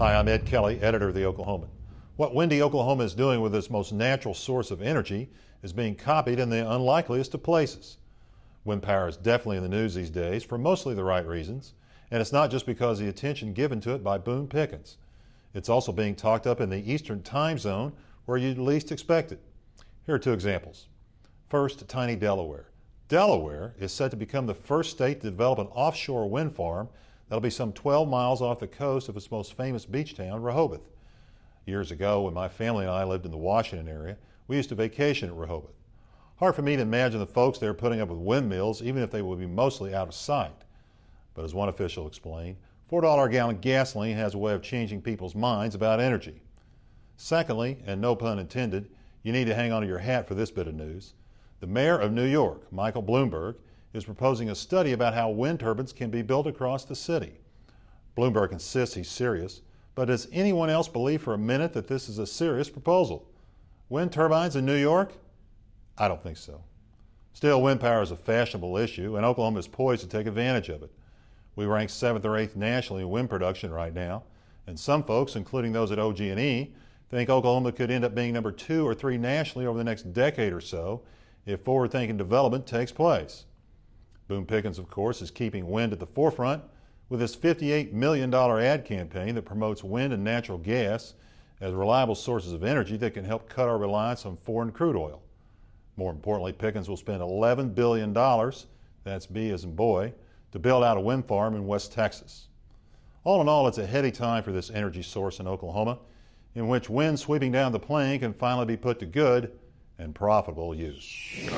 Hi, I'm Ed Kelley, editor of The Oklahoman. What windy Oklahoma is doing with its most natural source of energy is being copied in the unlikeliest of places. Wind power is definitely in the news these days for mostly the right reasons, and it's not just because of the attention given to it by Boone Pickens. It's also being talked up in the Eastern time zone where you'd least expect it. Here are two examples. First, tiny Delaware. Delaware is set to become the first state to develop an offshore wind farm that'll be some 12 miles off the coast of its most famous beach town, Rehoboth. Years ago, when my family and I lived in the Washington area, we used to vacation at Rehoboth. Hard for me to imagine the folks there putting up with windmills, even if they would be mostly out of sight. But as one official explained, $4 a gallon gasoline has a way of changing people's minds about energy. Secondly, and no pun intended, you need to hang on to your hat for this bit of news. The mayor of New York, Michael Bloomberg, is proposing a study about how wind turbines can be built across the city. Bloomberg insists he's serious, but does anyone else believe for a minute that this is a serious proposal? Wind turbines in New York? I don't think so. Still, wind power is a fashionable issue, and Oklahoma is poised to take advantage of it. We rank 7th or 8th nationally in wind production right now, and some folks, including those at OG&E, think Oklahoma could end up being number 2 or 3 nationally over the next decade or so if forward-thinking development takes place. Boone Pickens, of course, is keeping wind at the forefront with his $58 million ad campaign that promotes wind and natural gas as reliable sources of energy that can help cut our reliance on foreign crude oil. More importantly, Pickens will spend $11 billion, that's B as in boy, to build out a wind farm in West Texas. All in all, it's a heady time for this energy source in Oklahoma, in which wind sweeping down the plain can finally be put to good and profitable use.